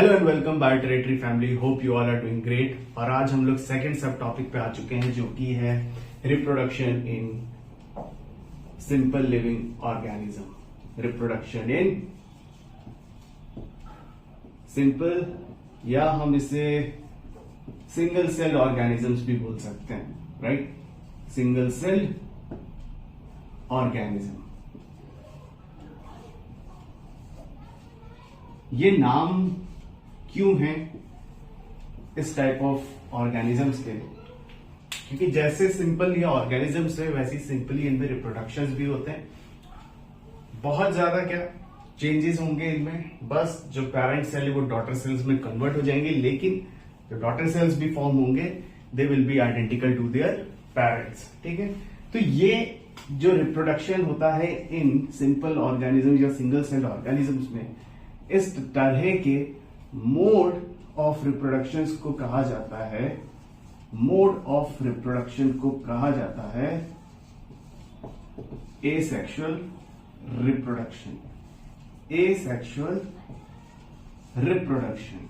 Hello and welcome by territory family. Hope you all are doing great. और आज हम लोग सेकंड सब टॉपिक पे आ चुके हैं जो कि है reproduction in simple living organism. Reproduction in simple या हम इसे सिंगल सेल ऑर्गेनिजम्स भी बोल सकते हैं, राइट? सिंगल सेल ऑर्गेनिज्म, ये नाम क्यों है इस टाइप ऑफ ऑर्गेनिजम्स के? क्योंकि जैसे सिंपल ये ऑर्गेनिजम्स है वैसे सिंपली इनमें रिप्रोडक्शंस भी होते हैं। बहुत ज्यादा क्या चेंजेस होंगे इनमें, बस जो पेरेंट सेल है वो डॉटर सेल्स में कन्वर्ट हो जाएंगे, लेकिन जो डॉटर सेल्स भी फॉर्म होंगे they will be identical to their parents. ठीक है, तो ये जो रिप्रोडक्शन होता है इन सिंपल ऑर्गेनिज्म या सिंगल सेल ऑर्गेनिजम्स में, इस तरह के मोड ऑफ रिप्रोडक्शन को कहा जाता है, मोड ऑफ रिप्रोडक्शन को कहा जाता है एसेक्सुअल रिप्रोडक्शन। Asexual reproduction.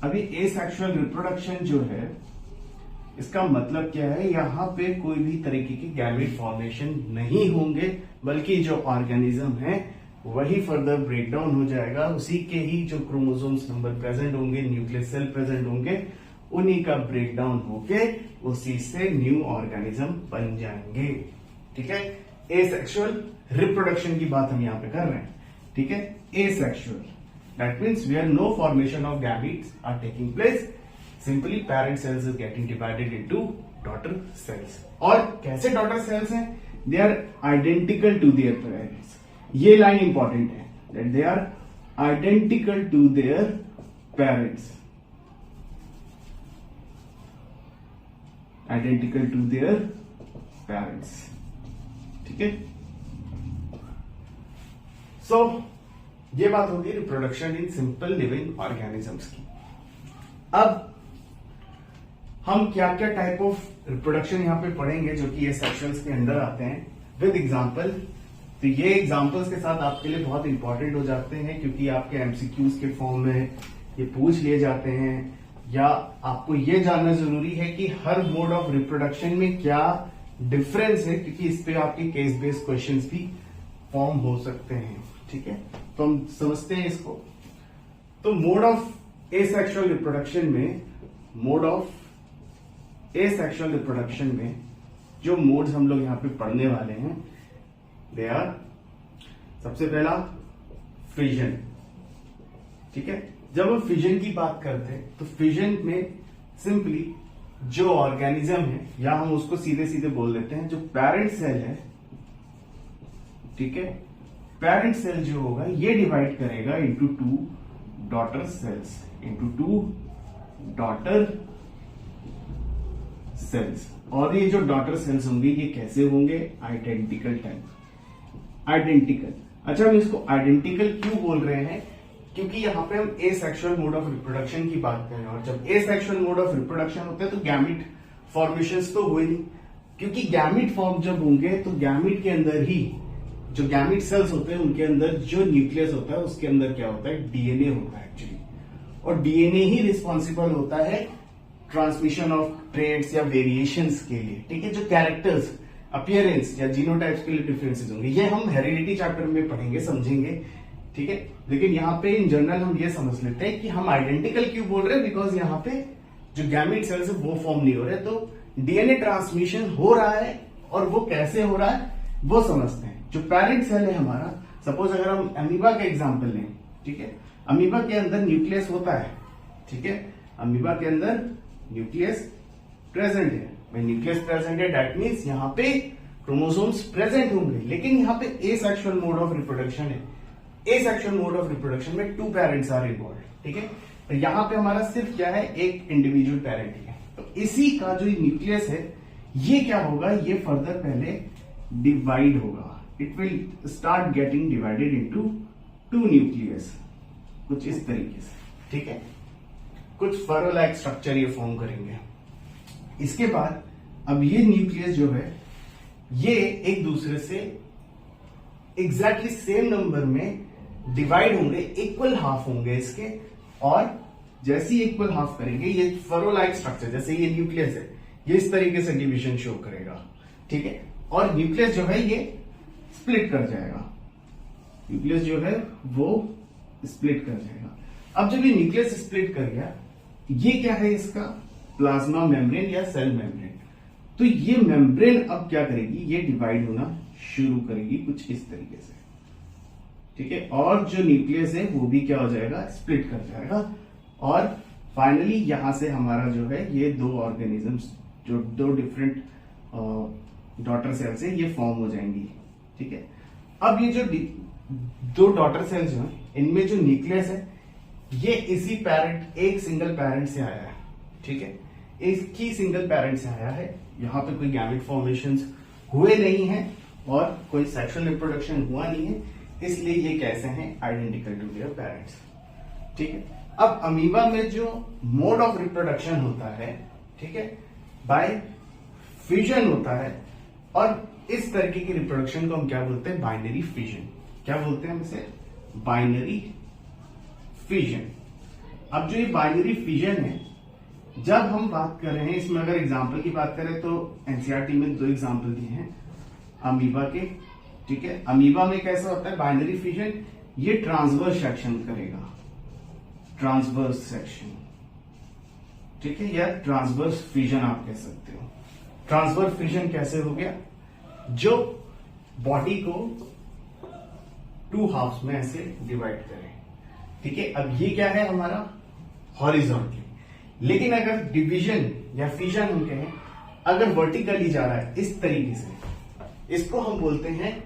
अभी एसेक्सुअल रिप्रोडक्शन जो है इसका मतलब क्या है? यहां पे कोई भी तरीके की गैमेट फॉर्मेशन नहीं होंगे, बल्कि जो ऑर्गेनिज्म है वही फर्दर ब्रेकडाउन हो जाएगा। उसी के ही जो क्रोमोसोम्स नंबर प्रेजेंट होंगे, न्यूक्लियस सेल प्रेजेंट होंगे, उन्हीं का ब्रेकडाउन होके उसी से न्यू ऑर्गेनिज्म बन जाएंगे। ठीक है, एसेक्सुअल रिप्रोडक्शन की बात हम यहां पे कर रहे हैं। ठीक है, asexual that means where no formation of gametes are taking place, simply parent cells is getting divided into daughter cells. और कैसे डॉटर सेल्स हैं? They are identical to their parents. ये लाइन इंपॉर्टेंट है, that they are identical to their parents, identical to their parents. ठीक है, so ये बात होगी reproduction in simple living organisms की। अब हम क्या क्या टाइप ऑफ रिप्रोडक्शन यहां पे पढ़ेंगे जो कि ये सेक्शंस के अंदर आते हैं विद एग्जांपल। तो ये एग्जांपल्स के साथ आपके लिए बहुत इंपॉर्टेंट हो जाते हैं, क्योंकि आपके एमसीक्यूज के फॉर्म में ये पूछ लिए जाते हैं, या आपको ये जानना जरूरी है कि हर मोड ऑफ रिप्रोडक्शन में क्या डिफरेंस है, क्योंकि इस पे आपके केस बेस्ड क्वेश्चंस भी फॉर्म हो सकते हैं। ठीक है, तो हम समझते हैं इसको। तो मोड ऑफ एसेक्सुअल रिप्रोडक्शन में, मोड ऑफ एसेक्सुअल रिप्रोडक्शन में जो मोड्स हम लोग यहां पे पढ़ने वाले हैं दे आर, सबसे पहला फिजन। ठीक है, जब हम फिजन की बात करते हैं तो फिजन में सिंपली जो ऑर्गेनिज्म है, या हम उसको सीधे सीधे बोल देते हैं, जो पेरेंट सेल है, ठीक है, पेरेंट सेल जो होगा ये डिवाइड करेगा into two daughter cells, into two daughter cells. और ये जो डॉटर सेल्स होंगे ये कैसे होंगे? Identical type, identical. अच्छा, हम इसको आइडेंटिकल क्यों बोल रहे हैं? क्योंकि यहां पे हम एसेक्सुअल मोड ऑफ रिप्रोडक्शन की बात कर रहे हैं, और जब एसेक्सुअल मोड ऑफ रिप्रोडक्शन होता है तो गैमेट फॉर्मेशंस तो हुए नहीं, क्योंकि गैमेट फॉर्म जब होंगे तो गैमेट के अंदर ही जो गैमेट सेल्स होते हैं उनके अंदर जो न्यूक्लियस होता है उसके अंदर क्या होता है? डीएनए होता है एक्चुअली, और डीएनए ही रिस्पॉन्सिबल होता है ट्रांसमिशन ऑफ ट्रेट्स या वेरिएशंस के लिए। ठीक है, जो कैरेक्टर्स, अपीयरेंस या जीनोटाइप्स के लिए डिफरेंसेस होंगे, ये हम हेरिडिटी चैप्टर में पढ़ेंगे, समझेंगे। ठीक है, लेकिन यहाँ पे इन जनरल हम ये समझ लेते हैं कि हम आइडेंटिकल क्यों बोल रहे हैं, बिकॉज यहाँ पे जो गैमेट सेल्स है वो फॉर्म नहीं हो रहे, तो डीएनए ट्रांसमिशन हो रहा है, और वो कैसे हो रहा है वो समझते हैं। जो पेरेंट सेल है हमारा, सपोज अगर हम अमीबा का एग्जाम्पल लें, ठीक है, अमीबा के अंदर न्यूक्लियस होता है। ठीक है, अमीबा के अंदर न्यूक्लियस प्रेजेंट है। न्यूक्लियस प्रेजेंट है दैट मीन्स यहाँ पे क्रोमोसोम्स प्रेजेंट होंगे, लेकिन यहाँ पे एसेक्सुअल मोड ऑफ रिप्रोडक्शन है। एसेक्सुअल मोड ऑफ रिप्रोडक्शन में टू पेरेंट्स आर इन्वॉल्व। ठीक है, तो यहाँ पे हमारा सिर्फ क्या है? एक इंडिविजुअल पेरेंट है। तो इसी का जो न्यूक्लियस है ये क्या होगा? ये फर्दर पहले डिवाइड होगा, it will start getting divided into two nucleus, कुछ इस तरीके से। ठीक है, कुछ फरो लाइक स्ट्रक्चर ये फॉर्म करेंगे। इसके बाद अब ये न्यूक्लियस जो है ये एक दूसरे से एग्जैक्टली सेम नंबर में डिवाइड होंगे, इक्वल हाफ होंगे इसके, और जैसे ही इक्वल हाफ करेंगे ये फरो लाइक स्ट्रक्चर, जैसे ये न्यूक्लियस है, ये इस तरीके से डिवीजन शो करेगा, ठीक है। और न्यूक्लियस जो है ये स्प्लिट कर जाएगा, न्यूक्लियस जो है वो स्प्लिट कर जाएगा। अब जब ये न्यूक्लियस स्प्लिट कर गया, ये क्या है इसका प्लाज्मा मेम्ब्रेन या सेल मेम्ब्रेन। तो ये मेम्ब्रेन अब क्या करेगी, ये डिवाइड होना शुरू करेगी कुछ इस तरीके से, ठीक है। और जो न्यूक्लियस है वो भी क्या हो जाएगा, स्प्लिट कर जाएगा, और फाइनली यहां से हमारा जो है ये दो ऑर्गेनिजम्स, जो दो डिफरेंट डॉटर सेल्स है, ये फॉर्म हो जाएंगी, ठीक है। अब ये जो दो डॉटर सेल्स हैं, इनमें जो न्यूक्लियस है ये इसी पेरेंट, एक सिंगल पेरेंट से आया है, ठीक है, एक ही सिंगल पेरेंट से आया है। यहां पे कोई गैमेट फॉर्मेशंस हुए नहीं है और कोई सेक्सुअल रिप्रोडक्शन हुआ नहीं है, इसलिए ये कैसे हैं, आइडेंटिकल टू देयर पेरेंट्स, ठीक है। अब अमीबा में जो मोड ऑफ रिप्रोडक्शन होता है, ठीक है, बाय फ्यूजन होता है, और इस तरीके की रिप्रोडक्शन को हम क्या बोलते हैं, बाइनरी फ्यूजन। क्या बोलते हैं हम इसे, बाइनरी फ्यूजन। अब जो ये बाइनरी फ्यूजन है, जब हम बात कर रहे हैं इसमें, अगर एग्जांपल की बात करें तो एनसीईआरटी में दो एग्जांपल दिए हैं अमीबा के, ठीक है। अमीबा में कैसा होता है बाइनरी फ्यूजन, ये ट्रांसवर्स सेक्शन करेगा, ट्रांसवर्स सेक्शन, ठीक है, या ट्रांसवर्स फ्यूजन आप कह सकते हो। ट्रांसवर्स फ्यूजन कैसे हो गया, जो बॉडी को टू हाफ्स में ऐसे डिवाइड करें, ठीक है। अब ये क्या है हमारा हॉरिजॉन्टली, लेकिन अगर डिवीजन या फ्यूजन हम कहें, अगर वर्टिकली जा रहा है इस तरीके से, इसको हम बोलते हैं,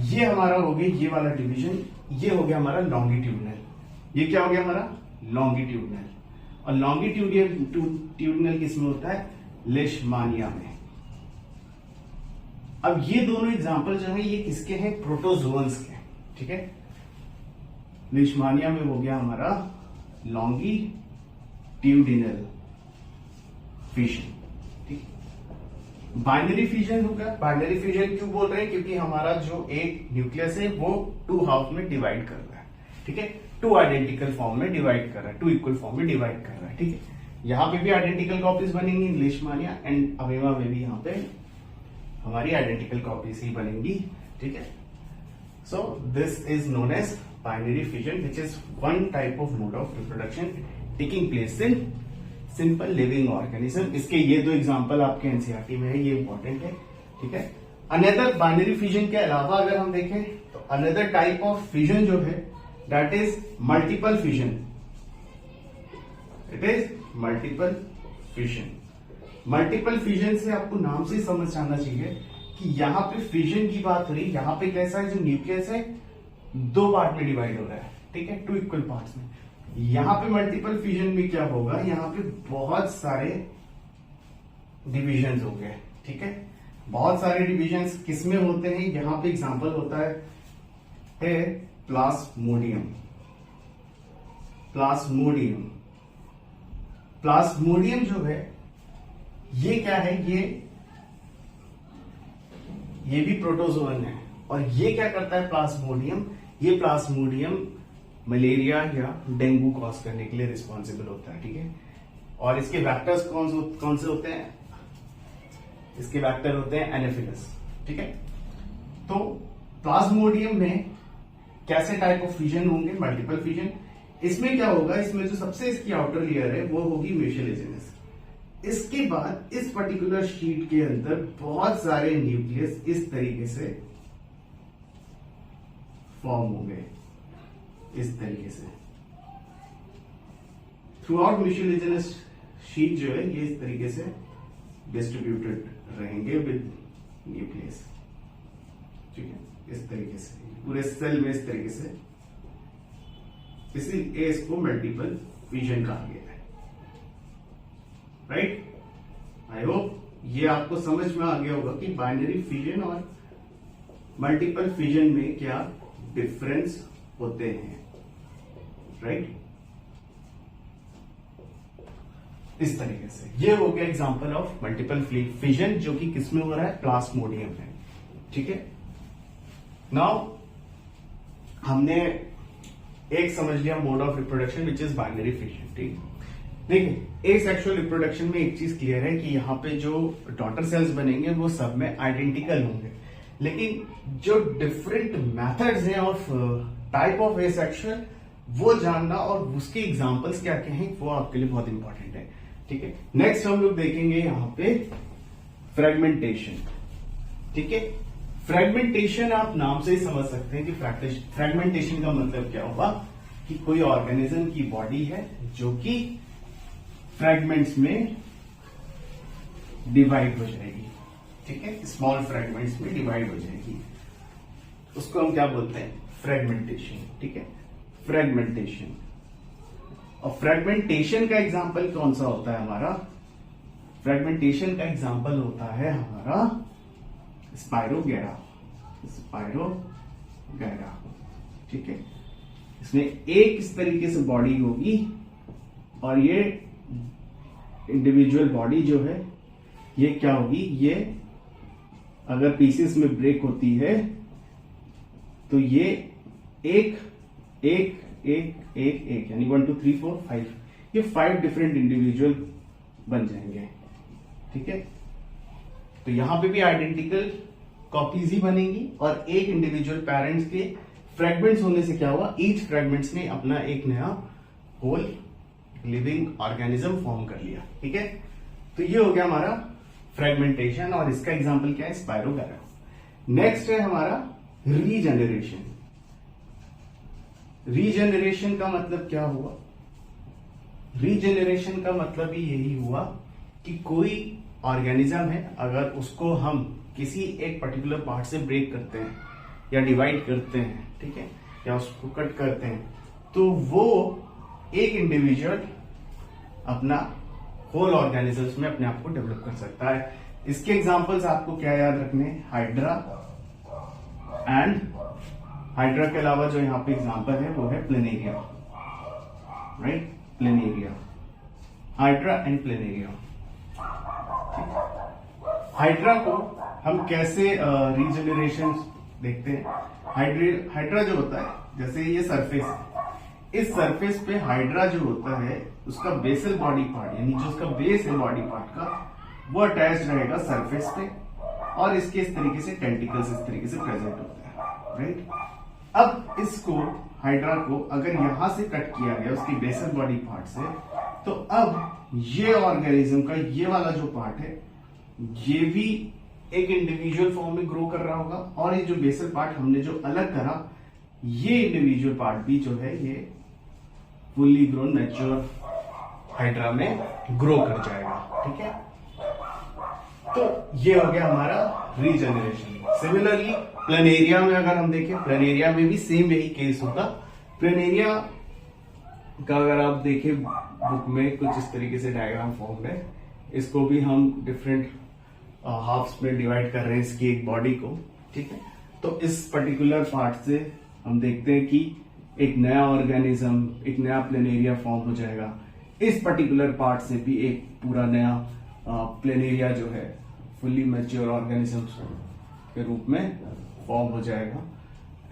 ये हमारा हो गया ये वाला डिवीजन, ये हो गया हमारा लॉन्गिट्यूडनल, ये क्या हो गया हमारा लॉन्गिट्यूडनल, और लॉन्गिट्यूडनल किसमें होता है, लेशमानिया में। अब ये दोनों एग्जांपल जो है ये किसके हैं, प्रोटोजोअन्स के, ठीक है। लेशमानिया में हो गया हमारा लॉन्गिट्यूडिनल फ्यूजन, ठीक। बाइनरी फ्यूजन होगा, बाइनरी फ्यूजन क्यों बोल रहे हैं, क्योंकि हमारा जो एक न्यूक्लियस है वो टू हाफ में डिवाइड कर रहा है, ठीक है, टू आइडेंटिकल फॉर्म में डिवाइड कर रहा है, टू इक्वल फॉर्म में डिवाइड कर रहा है, ठीक है। यहां पे भी आइडेंटिकल कॉपीज बनेंगी लेशमानिया एंड अमीबा में भी यहां पे हमारी आइडेंटिकल कॉपीज ही बनेंगी, ठीक है। So this is known as binary fusion, which is one type of mode of reproduction taking place in simple living organism. इसके ये दो एग्जांपल आपके एनसीईआरटी में है, ये इंपॉर्टेंट है, ठीक है। अनदर बाइनरी फ्यूजन के अलावा अगर हम देखें तो अनदर टाइप ऑफ फ्यूजन जो है that is multiple fusion, it is multiple fusion. Multiple fusion से आपको नाम से समझ जाना चाहिए कि यहां पे फ्यूजन की बात हो रही है, यहां पे कैसा है, जो न्यूक्लियस है दो पार्ट में डिवाइड हो रहा है, ठीक है, टू इक्वल पार्ट्स में। यहां पे मल्टीपल फ्यूजन में क्या होगा, यहां पे बहुत सारे डिविजन्स हो गए, ठीक है। बहुत सारे डिविजन्स किसमें होते हैं, यहां पे एग्जांपल होता है प्लाज्मोडियम। प्लाज्मोडियम, प्लाज्मोडियम जो है ये क्या है, ये भी प्रोटोजोअन है, और ये क्या करता है प्लाज्मोडियम, ये प्लाज्मोडियम मलेरिया या डेंगू कॉज करने के लिए रिस्पॉन्सिबल होता है, ठीक है। और इसके वेक्टर्स कौन से होते हैं, इसके वेक्टर होते हैं एनाफिलस, ठीक है। तो प्लाज्मोडियम में कैसे टाइप ऑफ फ्यूजन होंगे, मल्टीपल फ्यूजन। इसमें क्या होगा, इसमें जो सबसे इसकी आउटर लेयर है वो होगी म्यूसिलेजिनस। इसके बाद इस पर्टिकुलर शीट के अंदर बहुत सारे न्यूक्लियस इस तरीके से फॉर्म होंगे, इस तरीके से थ्रू आउट म्यूसिलेजिनस शीट जो है ये इस तरीके से डिस्ट्रीब्यूटेड रहेंगे विद न्यूक्लियस, ठीक है, इस तरीके से पूरे सेल में इस तरीके से, इसीलिए इसको मल्टीपल फ्यूजन कहा गया है, राइट। आई होप ये आपको समझ में आ गया होगा कि बाइनरी फ्यूजन और मल्टीपल फ्यूजन में क्या डिफरेंस होते हैं, राइट। इस तरीके से ये हो गया एग्जांपल ऑफ मल्टीपल फ्यूजन, जो कि किसमें हो रहा है, प्लाज्मोडियम में, ठीक है। नाउ हमने एक समझ लिया mode of reproduction which is binary fission, ठीक। देखिए एसेक्सुअल रिप्रोडक्शन में एक चीज क्लियर है कि यहाँ पे जो डॉटर सेल्स बनेंगे वो सब में आइडेंटिकल होंगे, लेकिन जो डिफरेंट मेथड्स हैं ऑफ टाइप ऑफ एसेक्सुअल वो जानना और उसके एग्जांपल्स क्या क्या हैं वो आपके लिए बहुत इंपॉर्टेंट है, ठीक है। नेक्स्ट हम लोग देखेंगे यहाँ पे फ्रेगमेंटेशन, ठीक है। फ्रेगमेंटेशन आप नाम से ही समझ सकते हैं कि फ्रेगमेंटेशन का मतलब क्या होगा कि कोई ऑर्गेनिज्म की बॉडी है जो कि फ्रेगमेंट्स में डिवाइड हो जाएगी, ठीक है, स्मॉल फ्रेगमेंट्स में डिवाइड हो जाएगी, उसको हम क्या बोलते हैं, फ्रेगमेंटेशन, ठीक है, फ्रेगमेंटेशन। और फ्रेगमेंटेशन का एग्जांपल कौन सा होता है हमारा, फ्रेगमेंटेशन का एग्जांपल होता है हमारा स्पाइरोगैरा, स्पाइरोगैरा, ठीक है। इसमें एक इस तरीके से बॉडी होगी और ये इंडिविजुअल बॉडी जो है ये क्या होगी, ये अगर पीसेस में ब्रेक होती है तो ये एक एक एक एक एक यानी 1 2 3 4 5 ये 5 डिफरेंट इंडिविजुअल बन जाएंगे, ठीक है। तो यहां पे भी आइडेंटिकल कॉपीज ही बनेंगी और एक इंडिविजुअल पेरेंट्स के फ्रेगमेंट्स होने से क्या हुआ, ईच फ्रेगमेंट्स ने अपना एक नया होल लिविंग ऑर्गेनिज्म फॉर्म कर लिया, ठीक है। तो ये हो गया हमारा फ्रेगमेंटेशन और इसका एग्जांपल क्या है, स्पाइरोगैरा। नेक्स्ट है हमारा रीजेनरेशन। रीजेनरेशन का मतलब क्या हुआ, रीजेनरेशन का मतलब ही यही हुआ कि कोई ऑर्गेनिज्म है अगर उसको हम किसी एक पर्टिकुलर पार्ट से ब्रेक करते हैं या डिवाइड करते हैं, ठीक है, या उसको कट करते हैं तो वो एक इंडिविजुअल अपना होल ऑर्गेनिजम्स में अपने आप को डेवलप कर सकता है। इसके एग्जांपल्स आपको क्या याद रखने, हाइड्रा एंड हाइड्रा के अलावा जो यहां पे एग्जांपल है वो है planaria, right, planaria, hydra and planaria. Hydra को हम कैसे रीजेनरेशन देखते हैं, हाइड्रा जो होता है जैसे ये सरफेस है, इस सरफेस पे हाइड्रा जो होता है उसका बेसल बॉडी पार्ट यानी जो उसका बेस है बॉडी पार्ट का वो अटैच रहेगा सरफेस पे और इसके इस तरीके से टेंटिकल्स इस तरीके से प्रेजेंट होते हैं, राइट। अब इसको हाइड्रा को अगर यहां से कट किया गया उसकी बेसल बॉडी पार्ट से तो अब ये ऑर्गेनिज्म का ये वाला जो पार्ट है ये भी एक इंडिविजुअल फॉर्म में ग्रो कर रहा होगा और ये जो बेसल पार्ट हमने जो अलग करा ये इंडिविजुअल पार्ट भी जो है ये फुल्ली ग्रोन मैच्योर हाइड्रा में ग्रो कर जाएगा, ठीक है। तो ये हो गया हमारा रीजेनरेशन। सिमिलरली प्लेनेरिया में अगर हम देखें, प्लेनेरिया में भी सेम यही केस होगा। प्लेनेरिया का अगर आप देखें बुक में कुछ इस तरीके से डायग्राम फॉर्म है, इसको भी हम डिफरेंट हाफ्स में डिवाइड कर रहे हैं इसकी एक बॉडी को, ठीक है। तो इस पर्टिकुलर पार्ट से हम देखते हैं कि एक नया ऑर्गेनिज्म, एक नया प्लेनेरिया फॉर्म हो जाएगा। इस पर्टिकुलर पार्ट से भी एक पूरा नया प्लेनेरिया जो है फुल्ली मैच्योर ऑर्गेनिज्म के रूप में फॉर्म हो जाएगा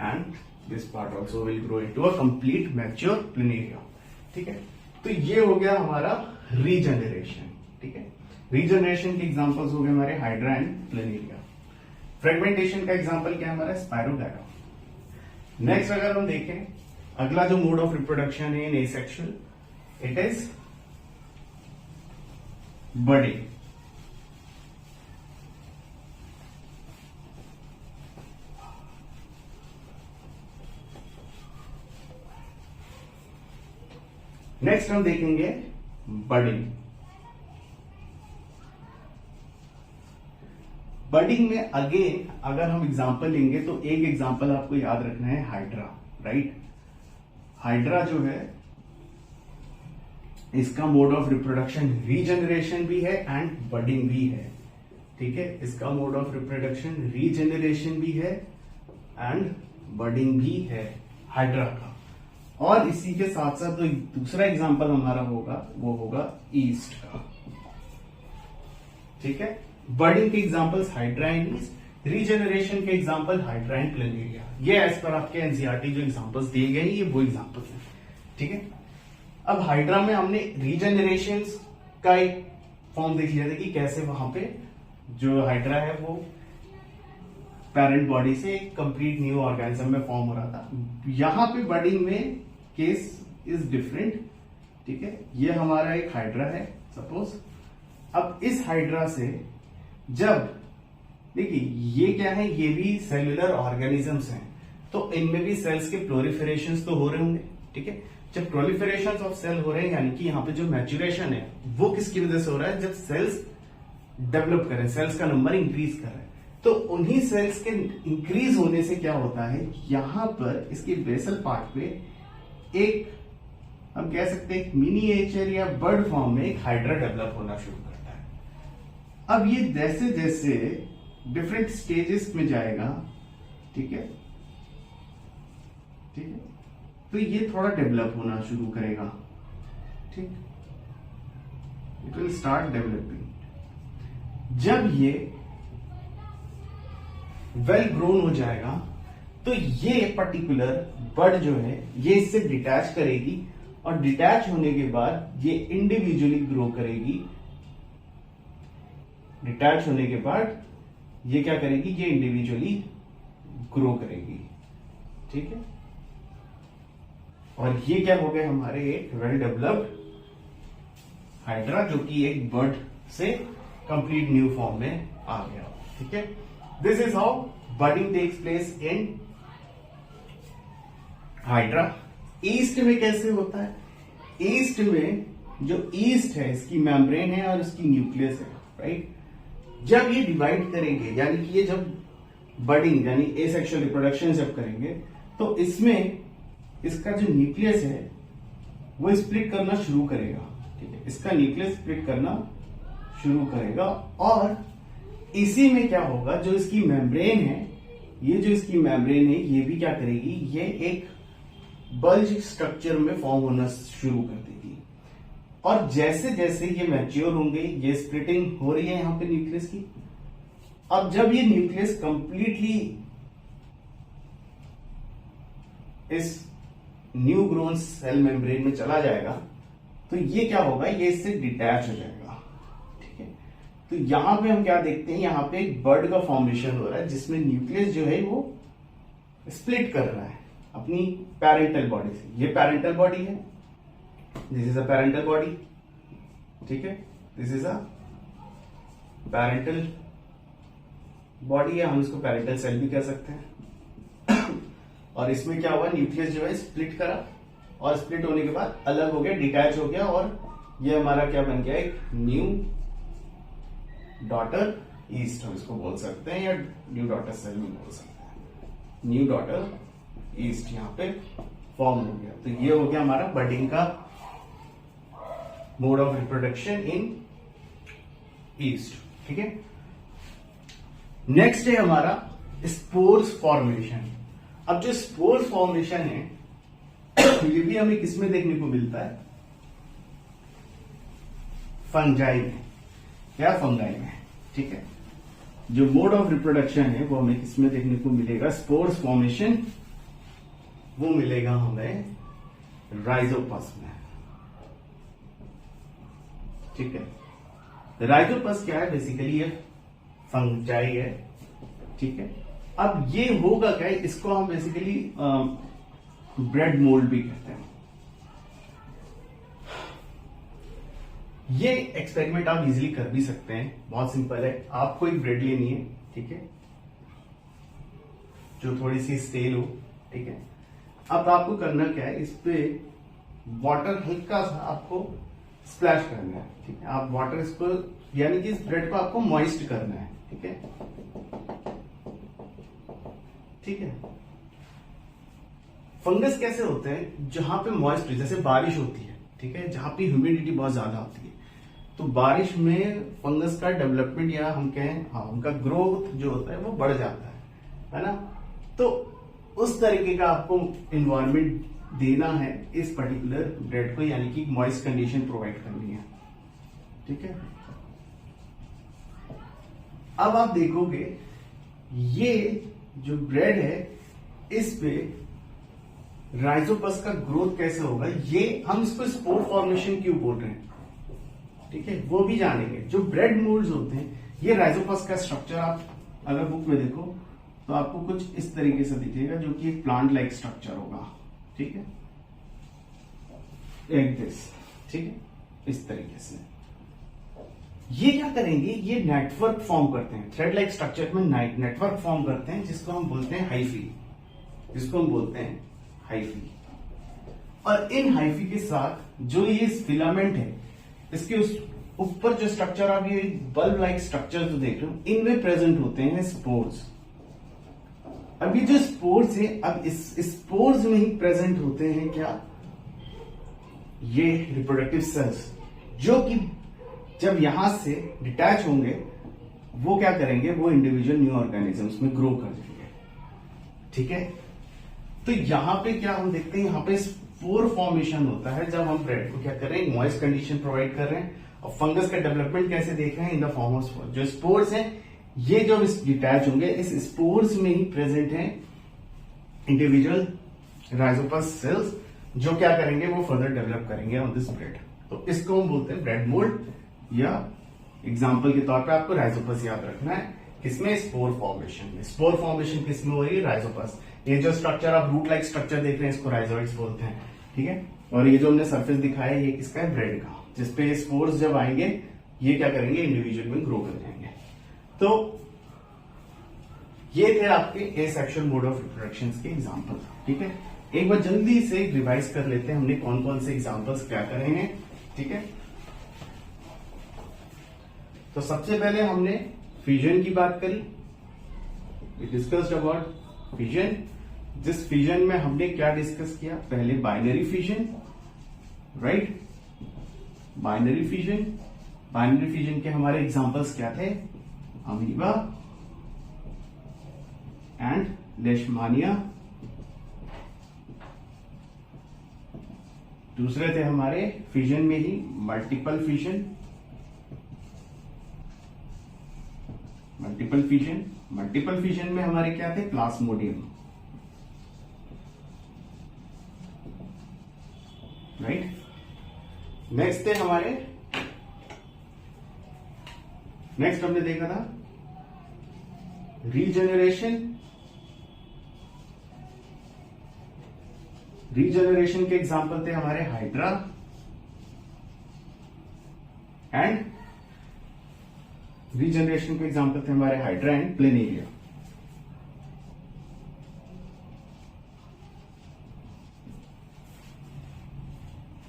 and this part also will grow into a complete mature planaria, ठीक है। तो ये हो गया हमारा रीजेनरेशन, ठीक है। रीजेनरेशन के एग्जांपल्स हो गए हमारे हाइड्रा एंड प्लेनेरिया। फ्रेगमेंटेशन का एग्जांपल क्या है हमारा, स्पाइरोगैरा। नेक्स्ट अगर हम देखें अगला जो मोड ऑफ रिप्रोडक्शन है in asexual, it is budding. Next हम देखेंगे बडिंग। बडिंग में अगेन अगर हम एग्जांपल लेंगे तो एक एग्जांपल आपको याद रखना है, हाइड्रा, राइट। हाइड्रा जो है इसका मोड ऑफ रिप्रोडक्शन रीजेनरेशन भी है एंड बडिंग भी है, ठीक है। इसका मोड ऑफ रिप्रोडक्शन रीजेनरेशन भी है एंड बडिंग भी है हाइड्रा का। और इसी के साथ साथ जो दूसरा एग्जांपल हमारा होगा वो होगा ईस्ट का, ठीक है। बडिंग के examples hydra and east, regeneration के एग्जाम्पल हाइड्रा एंड प्लैनेरिया, ये एज पर आपके एनसीईआरटी जो एग्जाम्पल्स दिए गए ये वो एग्जाम्पल्स हैं, ठीक है। अब हाइड्रा में हमने रीजेनरेशन का एक फॉर्म देख लिया था कि कैसे वहां पे जो हाइड्रा है वो पेरेंट बॉडी से कंप्लीट न्यू ऑर्गेनिज्म में फॉर्म हो रहा था। यहां पे बडिंग में केस इज डिफरेंट, ठीक है। ये हमारा एक हाइड्रा है सपोज। अब इस हाइड्रा से जब देखिए ये क्या है, ये भी सेल्यूलर ऑर्गेनिजम्स हैं, तो इनमें भी सेल्स के प्रोलिफरेशन तो हो रहे होंगे, ठीक है। जब प्रोलिफरेशन ऑफ सेल हो रहे हैं यानी कि यहाँ पे जो मैच्योरेशन है वो किसकी वजह से हो रहा है, जब सेल्स डेवलप कर रहे हैं, सेल्स का नंबर इंक्रीज कर रहे हैं, तो उन्हीं सेल्स के इंक्रीज होने से क्या होता है, यहां पर इसके बेसल पार्ट पे एक हम कह सकते हैं मिनिएचर या बर्ड फॉर्म में एक हाइड्रा डेवलप होना शुरू करता है। अब ये जैसे जैसे डिफरेंट स्टेजेस में जाएगा, ठीक है, ठीक है, तो ये थोड़ा डेवलप होना शुरू करेगा, ठीक, इट विल स्टार्ट डेवलपिंग। जब ये वेल ग्रोन हो जाएगा तो ये पर्टिकुलर बर्ड जो है ये इससे डिटैच करेगी और डिटैच होने के बाद ये इंडिविजुअली ग्रो करेगी। डिटैच होने के बाद ये क्या करेगी, ये इंडिविजुअली ग्रो करेगी, ठीक है। और ये क्या हो गया हमारे एक वेल डेवलप्ड हाइड्रा जो कि एक बर्ड से कंप्लीट न्यू फॉर्म में आ गया, ठीक है। This is how budding takes place in hydra. Yeast में कैसे होता है, ईस्ट में जो ईस्ट है इसकी मेम्ब्रेन है और इसकी न्यूक्लियस है, राइट। जब ये डिवाइड करेंगे यानी कि ये जब बडिंग यानी एसेक्सुअल रिप्रोडक्शन जब करेंगे तो इसमें इसका जो न्यूक्लियस है वो स्प्लिट करना शुरू करेगा, ठीक है। इसका न्यूक्लियस स्प्लिट करना शुरू करेगा और इसी में क्या होगा, जो इसकी मेम्ब्रेन है, ये जो इसकी मेम्ब्रेन है ये भी क्या करेगी, ये एक बल्ज स्ट्रक्चर में फॉर्म होना शुरू कर देगी। और जैसे जैसे ये मैच्योर होंगे, ये स्प्लिटिंग हो रही है यहां पे न्यूक्लियस की। अब जब ये न्यूक्लियस कंप्लीटली इस न्यू ग्रोन सेल मेम्ब्रेन में चला जाएगा तो ये क्या होगा, ये इससे डिटैच हो जाएगा, ठीक है। तो यहां पे हम क्या देखते हैं, यहां पे एक बर्ड का फॉर्मेशन हो रहा है जिसमें न्यूक्लियस जो है वो स्प्लिट कर रहा है अपनी पैरेंटल बॉडी से। ये पैरेंटल बॉडी है, this is a parental body, ठीक है, this is a parental body है, हम इसको पैरेंटल सेल भी कह सकते हैं। और इसमें क्या हुआ, न्यूक्लियस जो है स्प्लिट करा और स्प्लिट होने के बाद अलग हो गया, डिटैच हो गया और ये हमारा क्या बन गया, एक न्यू डॉटर ईस्ट हम इसको बोल सकते हैं या न्यू डॉटर सेल भी बोल सकते हैं। न्यू डॉटर ईस्ट यहां पे फॉर्म हो गया। तो ये हो गया हमारा बडिंग का mode of reproduction in east, ठीक है। नेक्स्ट है हमारा स्पोर्स फॉर्मेशन। अब जो स्पोर्स फॉर्मेशन है ये भी हमें किसमें देखने को मिलता है, फंजाई में या फंगाई में, ठीक है। जो मोड ऑफ रिप्रोडक्शन है वो हमें किसमें देखने को मिलेगा, स्पोर्स फॉर्मेशन वो मिलेगा हमें राइजोपस में, ठीक है। राइजोपस क्या है, बेसिकली ये फंजाई है, ठीक है। अब ये होगा क्या, इसको हम बेसिकली ब्रेड मोल्ड भी कहते हैं। ये एक्सपेरिमेंट आप इजीली कर भी सकते हैं, बहुत सिंपल है। आपको एक ब्रेड लेनी है, ठीक है, जो थोड़ी सी स्टेल हो, ठीक है। अब आपको करना क्या है, इस पे वाटर हल्का सा आपको स्प्लैश करना है, ठीक है। आप वाटर इसको यानी कि इस ब्रेड को आपको मॉइस्ट करना है, ठीक है, ठीक है। फंगस कैसे होते हैं, जहां पे मॉइस्ट, जैसे बारिश होती है, ठीक है, जहां पे ह्यूमिडिटी बहुत ज्यादा होती है, तो बारिश में फंगस का डेवलपमेंट या हम कहें हाँ उनका ग्रोथ जो होता है वो बढ़ जाता है ना। तो उस तरीके का आपको इन्वायरमेंट देना है इस पर्टिकुलर ब्रेड को, यानी कि मॉइस्ट कंडीशन प्रोवाइड करनी है, ठीक है। अब आप देखोगे ये जो ब्रेड है इस पे राइजोपस का ग्रोथ कैसे होगा, ये हम इसको स्पोर फॉर्मेशन क्यों बोल रहे हैं, ठीक है, वो भी जानेंगे। जो ब्रेड मोल्ड्स होते हैं, ये राइजोपस का स्ट्रक्चर आप अगर बुक में देखो तो आपको कुछ इस तरीके से दिखेगा, जो कि एक प्लांट लाइक स्ट्रक्चर होगा, ठीक है, लाइक दिस, ठीक है, इस तरीके से। ये क्या करेंगे, ये नेटवर्क फॉर्म करते हैं, थ्रेड लाइक स्ट्रक्चर में नेटवर्क फॉर्म करते हैं, जिसको हम बोलते हैं हाइफी, हाइफी। और इन हाइफी के साथ जो ये फिलामेंट है, इसके उस ऊपर जो स्ट्रक्चर आप ये बल्ब लाइक स्ट्रक्चर जो देख रहे हो, इनमें प्रेजेंट होते हैं स्पोर्स। अब ये जो स्पोर्स है, अब इस स्पोर्स में ही प्रेजेंट होते हैं क्या, ये रिप्रोडक्टिव सेल्स, जो कि जब यहां से डिटैच होंगे वो क्या करेंगे, वो इंडिविजुअल न्यू ऑर्गेनिजम्स में ग्रो कर जाएंगे, ठीक है। तो यहां पे क्या हम देखते हैं, यहां पे स्पोर फॉर्मेशन होता है, जब हम ब्रेड को क्या कर रहे हैं, मॉइस्ट कंडीशन प्रोवाइड कर रहे हैं, और फंगस का डेवलपमेंट कैसे देख रहे हैं, in the form of spore. जो स्पोर्स हैं ये जब डिटैच होंगे, इस स्पोर्स में ही प्रेजेंट है इंडिविजुअल राइजोपस सेल्स, जो क्या करेंगे, वो फर्दर डेवलप करेंगे ऑन दिस ब्रेड। तो इसको हम बोलते हैं ब्रेड मोल्ड, या एग्जाम्पल के तौर पे आपको राइजोपस याद रखना है, किसमें, स्पोर फॉर्मेशन में। स्पोर फॉर्मेशन किसमें हो रही है, राइजोपस। ये जो स्ट्रक्चर आप रूट लाइक स्ट्रक्चर देख रहे हैं, इसको राइजोइड्स बोलते हैं, ठीक है। और ये जो हमने सरफेस दिखाया है, ये किसका है, ब्रेड का, जिसपे स्पोर्स जब आएंगे ये क्या करेंगे, इंडिविजुअल में ग्रो कर जाएंगे। तो ये थे आपके एसेक्सुअल मोड ऑफ रिप्रोडक्शन के एग्जाम्पल, ठीक है। एक बार जल्दी से रिवाइज कर लेते हैं हमने कौन कौन से एग्जाम्पल्स क्या करे हैं, ठीक है। तो सबसे पहले हमने फ्यूजन की बात करी, वी डिस्कस्ड अबाउट फ्यूजन। जिस फ्यूजन में हमने क्या डिस्कस किया, पहले binary fusion, right, binary fusion के हमारे एग्जांपल्स क्या थे, अमीबा एंड लेशमानिया। दूसरे थे हमारे फ्यूजन में ही मल्टीपल फ्यूजन, मल्टीपल फ्यूजन में हमारे क्या थे, प्लाज्मोडियम, राइट। नेक्स्ट थे हमारे, नेक्स्ट हमने देखा था रीजनरेशन के एग्जाम्पल थे हमारे हाइड्रा एंड रीजनरेशन के एग्जाम्पल थे हमारे हाइड्रा एंड प्लेनेरिया।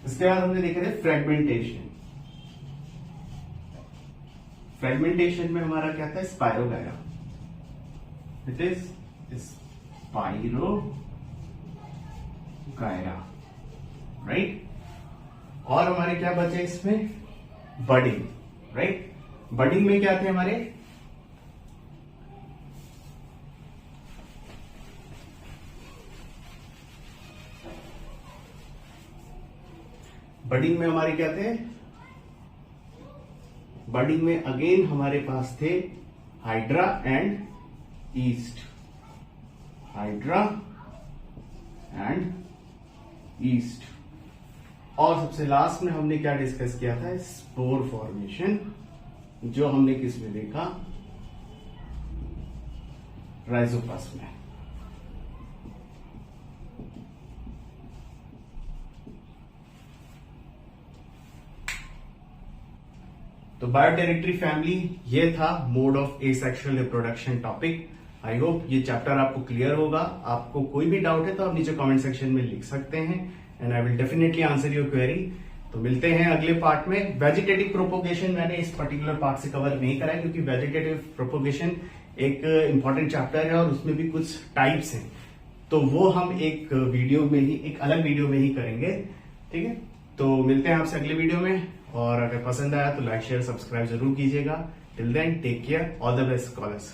इसके बाद हमने देखे थे फ्रेगमेंटेशन में हमारा क्या था, spirogyra, it is spirogyra, right. और हमारे क्या बचे इसमें, बडिंग, राइट। बडिंग में क्या थे हमारे, बडिंग में हमारे क्या थे, बडिंग में अगेन हमारे पास थे हाइड्रा एंड ईस्ट, और सबसे लास्ट में हमने क्या डिस्कस किया था, स्पोर फॉर्मेशन, जो हमने किस में देखा, राइजोपस में। तो बायोटेरिटरी फैमिली, ये था mode of asexual reproduction topic. I hope ये चैप्टर आपको क्लियर होगा। आपको कोई भी डाउट है तो आप नीचे कमेंट सेक्शन में लिख सकते हैं and I will definitely answer your query. तो मिलते हैं अगले पार्ट में। वेजिटेटिव प्रोपोगेशन मैंने इस पर्टिकुलर पार्ट से कवर नहीं करा है, क्योंकि वेजिटेटिव प्रोपोगेशन एक इंपॉर्टेंट चैप्टर है और उसमें भी कुछ टाइप्स हैं, तो वो हम एक वीडियो में ही, एक अलग वीडियो में ही करेंगे, ठीक है। तो मिलते हैं आपसे अगले वीडियो में, और अगर पसंद आया तो लाइक शेयर सब्सक्राइब जरूर कीजिएगा। Till then take care, all the best scholars.